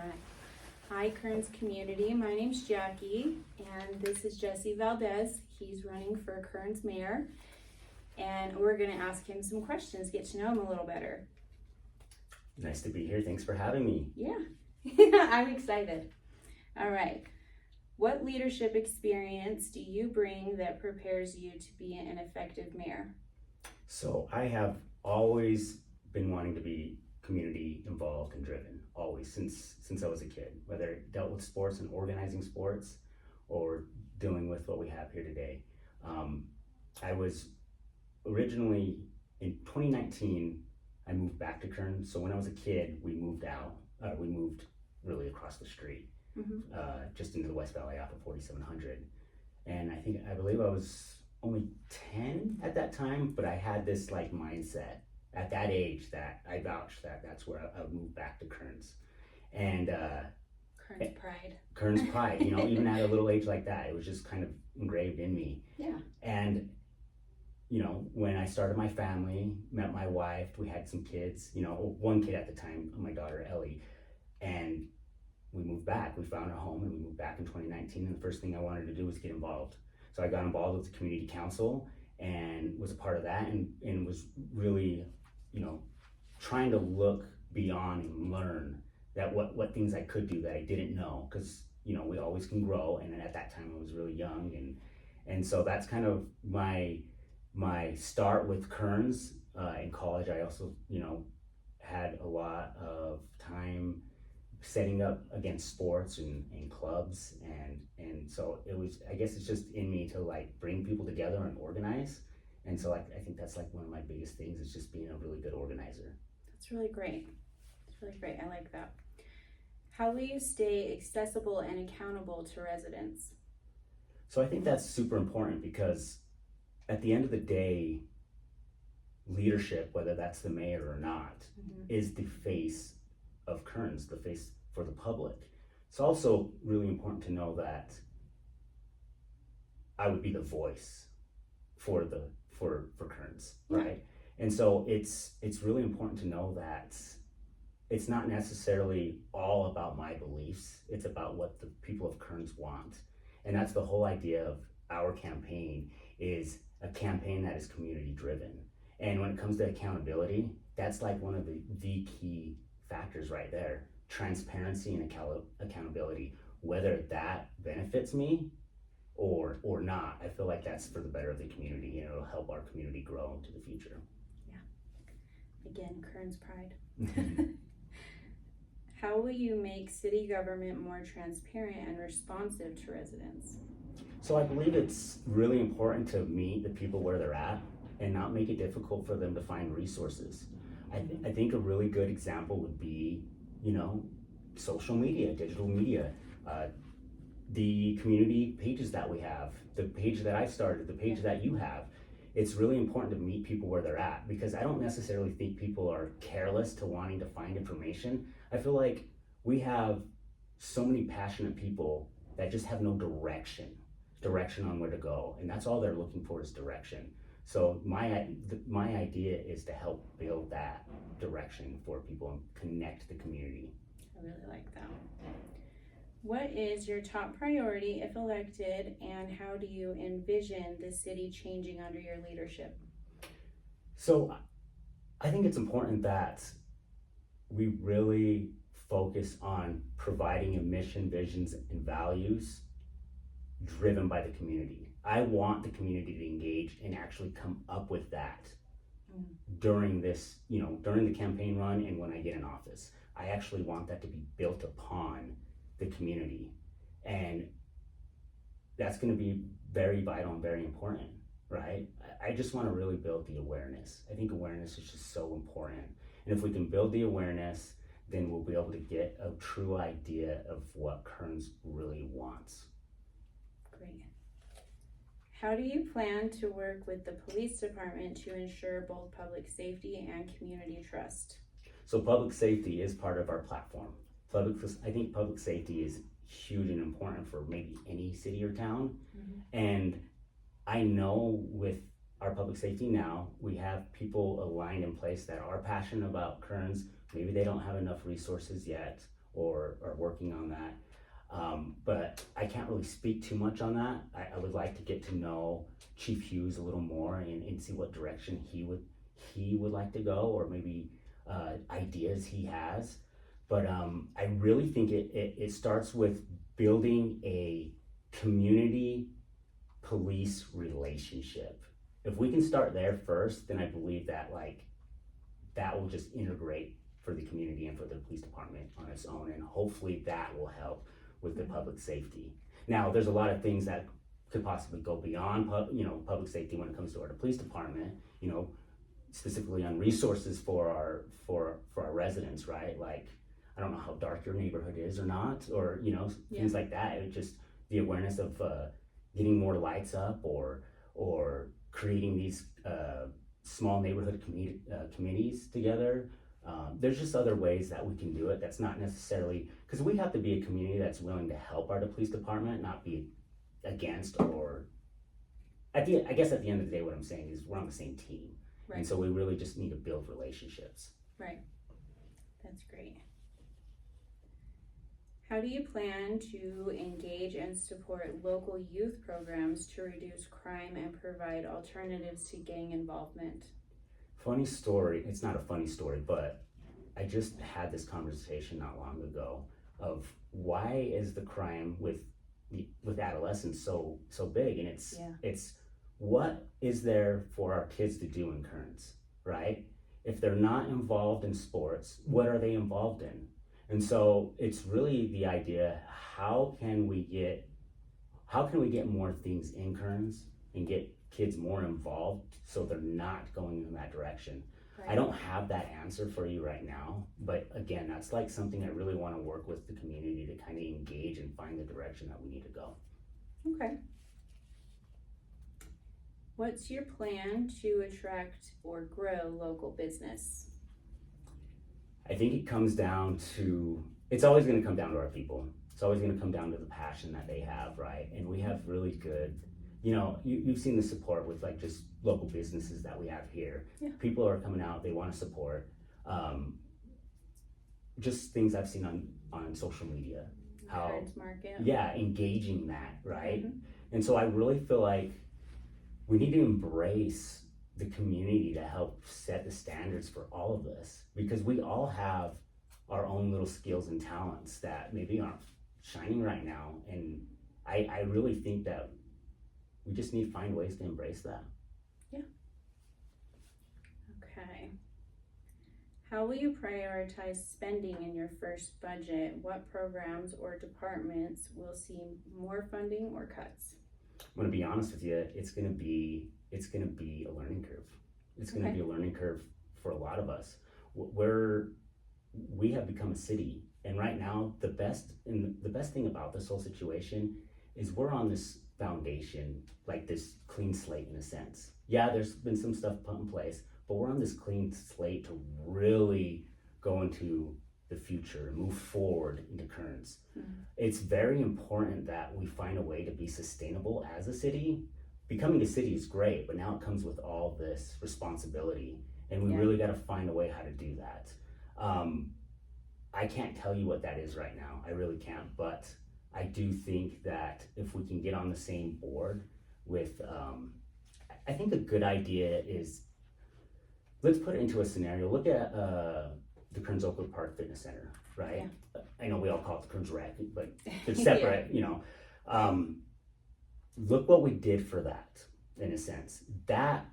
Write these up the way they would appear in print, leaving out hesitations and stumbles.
right. Hi, Kearns Community. My name's Jackie, and this is Jesse Valdez. He's running for Kearns Mayor, and we're going to ask him some questions, get to know him a little better. Nice to be here. Thanks for having me. Yeah, I'm excited. All right. What leadership experience do you bring that prepares you to be an effective mayor? So I have always been wanting to be community involved and driven, always, since I was a kid, whether it dealt with sports and organizing sports or dealing with what we have here today. I was originally, in 2019, I moved back to Kearns. So when I was a kid, we moved out. We moved really across the street, just into the West Valley off of 4700. And I believe I was only 10 at that time, but I had this like mindset at that age that I vouched that that's where I would move back to Kearns. And Kearns pride. Kearns pride, you know, even at a little age like that, it was just kind of engraved in me. Yeah. And, you know, when I started my family, met my wife, we had some kids, you know, one kid at the time, my daughter Ellie, and we moved back. We found a home and we moved back in 2019. And the first thing I wanted to do was get involved. So I got involved with the community council and was a part of that, and was really, you know, trying to look beyond and learn that what things I could do that I didn't know, because, you know, we always can grow. And at that time I was really young, and so that's kind of my start with Kearns. In college I also, you know, had a lot of time setting up against sports and clubs, and so it was, I guess it's just in me to like bring people together and organize. And so I think that's like one of my biggest things, is just being a really good organizer. That's really great. It's really great. I like that. How will you stay accessible and accountable to residents? So I think that's super important, because at the end of the day, leadership, whether that's the mayor or not, is the face of Kearns, the face for the public. It's also really important to know that I would be the voice for Kearns, right? And so it's really important to know that it's not necessarily all about my beliefs. It's about what the people of Kearns want. And that's the whole idea of our campaign, is a campaign that is community driven. And when it comes to accountability, that's like one of the key factors right there. Transparency and accountability, whether that benefits me or not. I feel like that's for the better of the community, and it'll help our community grow into the future. Yeah. Again, Kearns pride. How will you make city government more transparent and responsive to residents? So I believe it's really important to meet the people where they're at and not make it difficult for them to find resources. I think a really good example would be, you know, social media, digital media, the community pages that we have, the page that I started, the page that you have. It's really important to meet people where they're at, because I don't necessarily think people are careless to wanting to find information. I feel like we have so many passionate people that just have no direction on where to go, and that's all they're looking for, is direction. So my idea is to help build that direction for people and connect the community. I really like that. What is your top priority if elected, and how do you envision the city changing under your leadership? So I think it's important that we really focus on providing a mission, visions, and values driven by the community. I want the community to engage and actually come up with that during this, you know, during the campaign run and when I get in office. I actually want that to be built upon the community, and that's going to be very vital and very important, right? I just want to really build the awareness. I think awareness is just so important, and if we can build the awareness, then we'll be able to get a true idea of what Kearns really wants. Great. How do you plan to work with the police department to ensure both public safety and community trust? So public safety is part of our platform. I think public safety is huge and important for maybe any city or town. And I know with our public safety now, we have people aligned in place that are passionate about Kearns. Maybe they don't have enough resources yet, or are working on that. But I can't really speak too much on that. I would like to get to know Chief Hughes a little more and see what direction he would like to go, or maybe ideas he has. But I really think it starts with building a community police relationship. If we can start there first, then I believe that that will just integrate for the community and for the police department on its own, and hopefully that will help with the public safety. Now, there's a lot of things that could possibly go beyond public safety when it comes to our police department, specifically on resources for our residents, right? Like, I don't know how dark your neighborhood is or not, or things like that. It just the awareness of getting more lights up, or creating these small neighborhood committees together. There's just other ways that we can do it. That's not necessarily, because we have to be a community that's willing to help our police department, not be against, or I guess at the end of the day, what I'm saying is we're on the same team. Right. And so we really just need to build relationships. Right. That's great. How do you plan to engage and support local youth programs to reduce crime and provide alternatives to gang involvement? Funny story. It's not a funny story, but I just had this conversation not long ago of why is the crime with adolescents so big, and it's what is there for our kids to do in Kearns, right? If they're not involved in sports, what are they involved in? And so it's really the idea, how can we get more things in Kearns and get kids more involved so they're not going in that direction? Right. I don't have that answer for you right now, but again, that's like something I really want to work with the community to kind of engage and find the direction that we need to go. Okay. What's your plan to attract or grow local business? I think it comes down to, it's always going to come down to our people. It's always going to come down to the passion that they have, right? And we have really good, you've seen the support with like just local businesses that we have here. Yeah. People are coming out, they want to support. Just things I've seen on social media. How Kearns Market. Yeah, engaging that, right? Mm-hmm. And so I really feel like we need to embrace the community to help set the standards for all of this, because we all have our own little skills and talents that maybe aren't shining right now, and I really think that we just need to find ways to embrace that. Yeah. Okay. How will you prioritize spending in your first budget? What programs or departments will see more funding or cuts? I'm gonna be honest with you, it's gonna be a learning curve. It's gonna be a learning curve for a lot of us. We have become a city, and right now the best thing about this whole situation is we're on this foundation, like this clean slate in a sense. Yeah, there's been some stuff put in place, but we're on this clean slate to really go into the future and move forward into Kearns. Mm-hmm. It's very important that we find a way to be sustainable as a city. Becoming a city is great, but now it comes with all this responsibility, and we really got to find a way how to do that. I can't tell you what that is right now. I really can't, but I do think that if we can get on the same board with, I think a good idea is, let's put it into a scenario. Look at the Kearns Oakwood Park Fitness Center, right? Yeah. I know we all call it the Kearns Rec, but they're separate, Look what we did for that, in a sense. That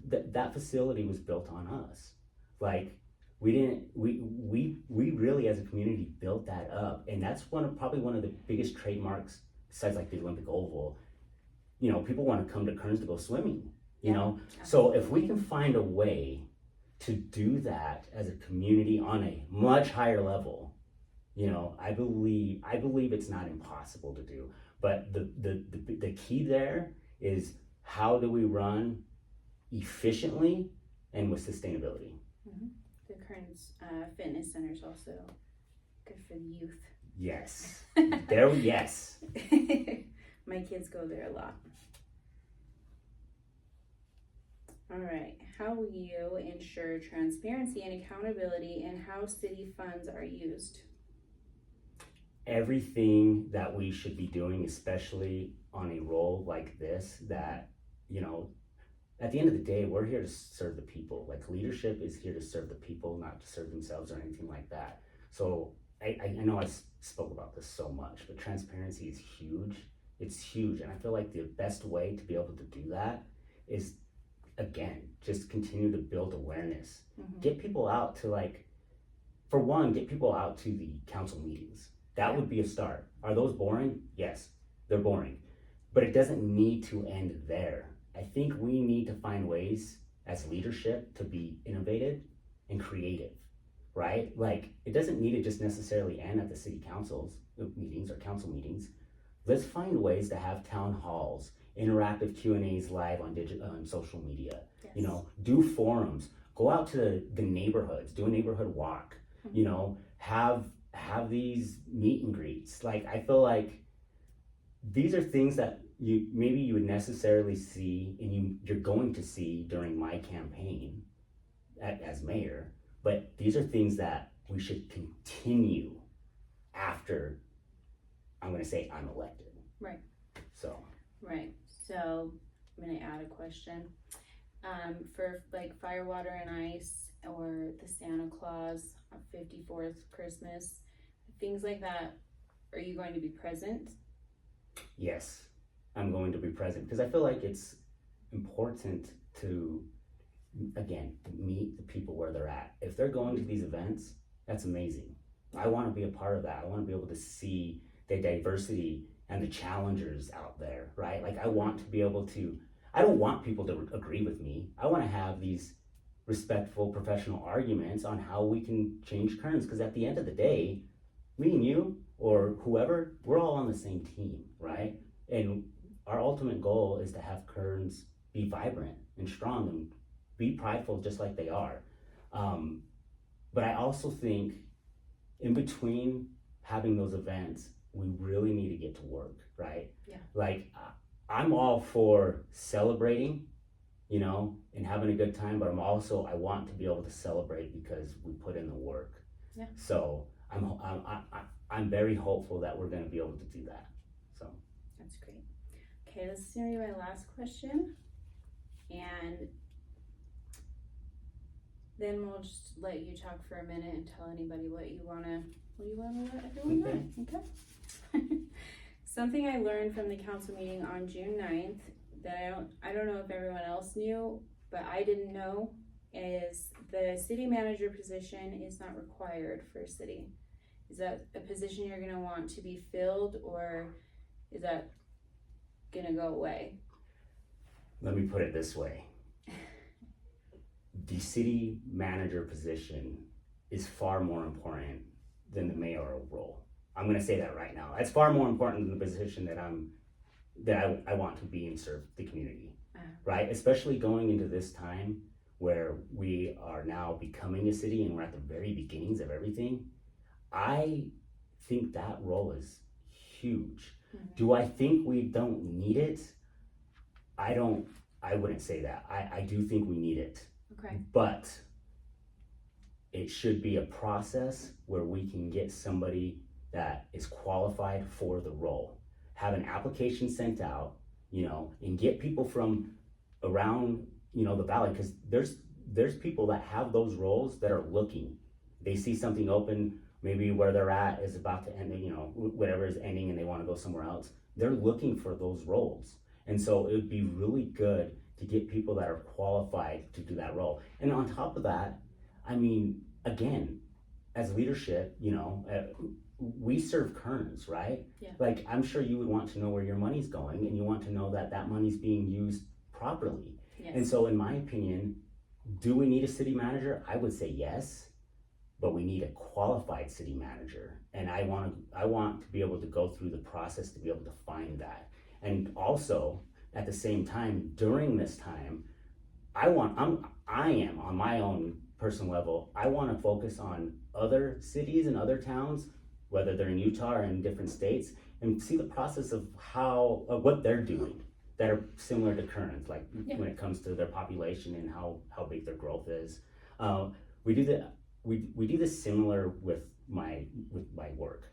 that facility was built on us. Like, we really as a community built that up, and that's probably one of the biggest trademarks besides like the Olympic Oval. People want to come to Kearns to go swimming, you know? So if we can find a way to do that as a community on a much higher level, I believe it's not impossible to do. But the key there is, how do we run efficiently and with sustainability? Mm-hmm. The Kearns Fitness Center is also good for the youth. Yes. Yes. My kids go there a lot. All right. How will you ensure transparency and accountability in how city funds are used? everything that we should be doing, especially on a role like this, that, you know, at the end of the day, we're here to serve the people. Like, leadership is here to serve the people, not to serve themselves or anything like that. So I know spoke about this so much, but transparency is huge. It's huge. And I feel like the best way to be able to do that is, again, just continue to build awareness. Get people out to, like, for one, get people out to the council meetings. That would be a start. Are those boring? Yes, they're boring. But it doesn't need to end there. I think we need to find ways as leadership to be innovative and creative, right? Like, it doesn't need to just necessarily end at the city councils meetings or council meetings. Let's find ways to have town halls, interactive Q&As live on social media. Yes. You know, do forums, go out to the neighborhoods, do a neighborhood walk. You know, have these meet and greets. Like, I feel like these are things that you would necessarily see, and you're going to see during my campaign as mayor, but these are things that we should continue after, I'm going to say, I'm elected. Right. So I'm going to add a question. For like fire, water, and ice, or the Santa Claus, 54th Christmas, things like that, are you going to be present? Yes, I'm going to be present, because I feel like it's important to, again, meet the people where they're at. If they're going to these events, that's amazing. I want to be a part of that. I want to be able to see the diversity and the challengers out there, right? Like, I want to be able to, I don't want people to agree with me. I want to have these respectful, professional arguments on how we can change Kearns, because at the end of the day, me and you, or whoever, we're all on the same team, right? And our ultimate goal is to have Kearns be vibrant and strong and be prideful just like they are. But I also think in between having those events, we really need to get to work, right? Yeah. Like, I'm all for celebrating, you know, and having a good time, but I want to be able to celebrate because we put in the work. Yeah. So I'm very hopeful that we're going to be able to do that. So that's great. Okay, this is gonna be my last question, and then we'll just let you talk for a minute and tell anybody what you wanna let everyone know. Okay. Something I learned from the council meeting on June 9th that I don't know if everyone else knew, but I didn't know, is the city manager position is not required for a city. Is that a position you're gonna want to be filled, or is that gonna go away? let me put it this way. The city manager position is far more important than the mayoral role. I'm gonna say that right now. It's far more important than the position that I want to be and serve the community, right? Especially going into this time where we are now becoming a city and we're at the very beginnings of everything. I think that role is huge. Mm-hmm. Do I think we don't need it? I wouldn't say that. I do think we need it. Okay. But it should be a process where we can get somebody that is qualified for the role. Have an application sent out, and get people from around, the valley, because there's people that have those roles that are looking. They see something open, maybe where they're at is about to end, whatever is ending, and they want to go somewhere else. They're looking for those roles. And so it would be really good to get people that are qualified to do that role. And on top of that, again, as leadership, we serve Kearns, right? Yeah. Like, I'm sure you would want to know where your money's going, and you want to know that money's being used properly. Yes. And so in my opinion, do we need a city manager? I would say yes, but we need a qualified city manager. And I want to be able to go through the process to be able to find that. And also, at the same time, during this time, I am on my own personal level, I want to focus on other cities and other towns, whether they're in Utah or in different states, and see the process of what they're doing that are similar to Kearns, like when it comes to their population and how big their growth is. We do this similar with my work.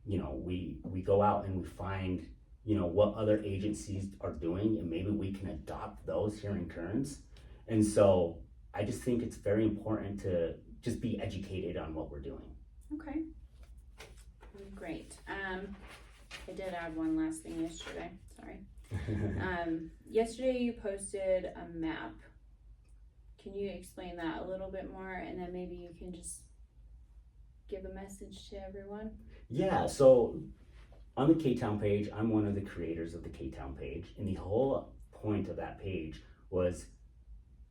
you know, we go out and we find, you know, what other agencies are doing, and maybe we can adopt those here in Kearns. And so I just think it's very important to just be educated on what we're doing. Okay. Great. I did add one last thing yesterday. Sorry. Yesterday you posted a map. Can you explain that a little bit more, and then maybe you can just give a message to everyone? Yeah, so on the K-Town page, I'm one of the creators of the K-Town page, and the whole point of that page was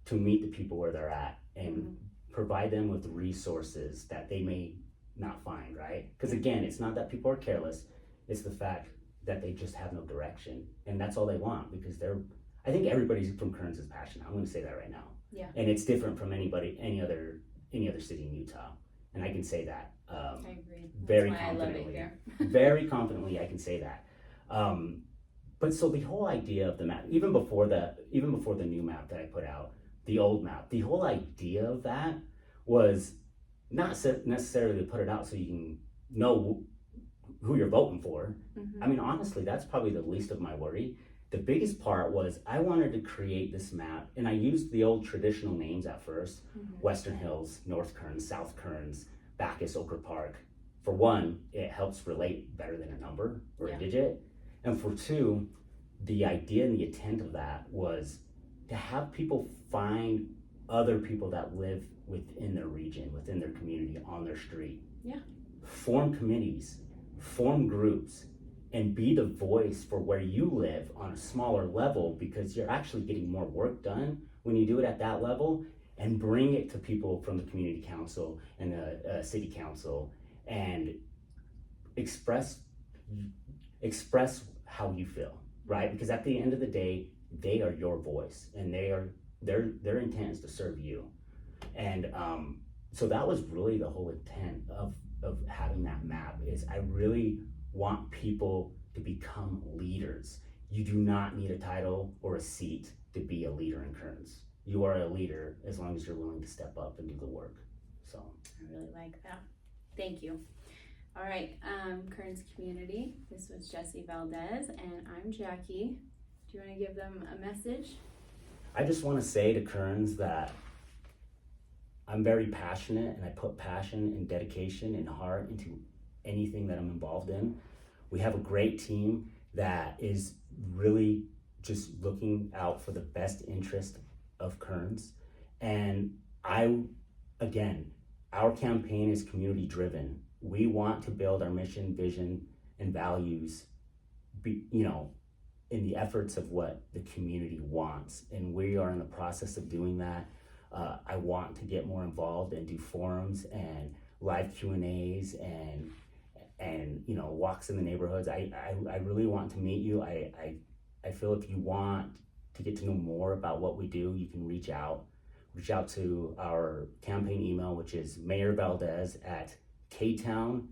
to meet the people where they're at and provide them with resources that they may not find, right? Because again, it's not that people are careless, it's the fact that they just have no direction, and that's all they want, because I think everybody from Kearns is passionate. I'm going to say that right now. Yeah. And it's different from any other city in Utah, and I can say that. I agree. Very That's why confidently. I love it here. Very confidently, I can say that. But so the whole idea of the map, even before the new map that I put out, the old map, the whole idea of that was not necessarily to put it out so you can know who you're voting for. I mean, honestly, that's probably the least of my worry. The biggest part was I wanted to create this map, and I used the old traditional names at first: Western Hills, North Kearns, South Kearns, Bacchus, Oak Park. For one, it helps relate better than a number or a digit. And for two, the idea and the intent of that was to have people find other people that live within their region, within their community, on their street. Yeah. Form committees, form groups, and be the voice for where you live on a smaller level, because you're actually getting more work done when you do it at that level, and bring it to people from the community council and the city council, and express how you feel, right? Because at the end of the day, they are your voice, and their intent is to serve you. And so that was really the whole intent of having that map. Is I really want people to become leaders. You do not need a title or a seat to be a leader in Kearns. You are a leader as long as you're willing to step up and do the work. So I really like that. Thank you. All right, Kearns Community, this was Jessie Valdez, and I'm Jackie. Do you want to give them a message? I just want to say to Kearns that I'm very passionate, and I put passion and dedication and heart into anything that I'm involved in. We have a great team that is really just looking out for the best interest of Kearns. And our campaign is community driven. We want to build our mission, vision, and values, in the efforts of what the community wants. And we are in the process of doing that. I want to get more involved and do forums and live Q&As and walks in the neighborhoods. I really want to meet you. I feel if you want to get to know more about what we do, you can reach out to our campaign email, which is Mayor Valdez at ktown-ut.com.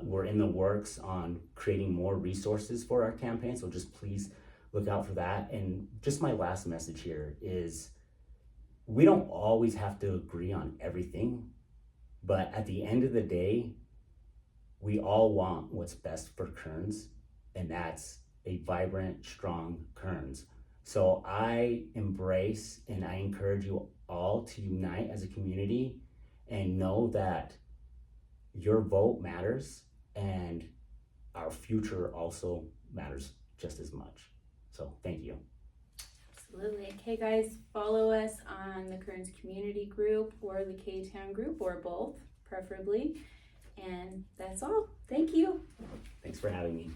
We're in the works on creating more resources for our campaign, so just please look out for that. And just my last message here is, we don't always have to agree on everything, but at the end of the day, we all want what's best for Kearns, and that's a vibrant, strong Kearns. So I embrace and I encourage you all to unite as a community and know that your vote matters, and our future also matters just as much. So thank you. Absolutely. Okay, guys, follow us on the Kearns Community group or the K-Town group, or both, preferably. And that's all. Thank you. Thanks for having me.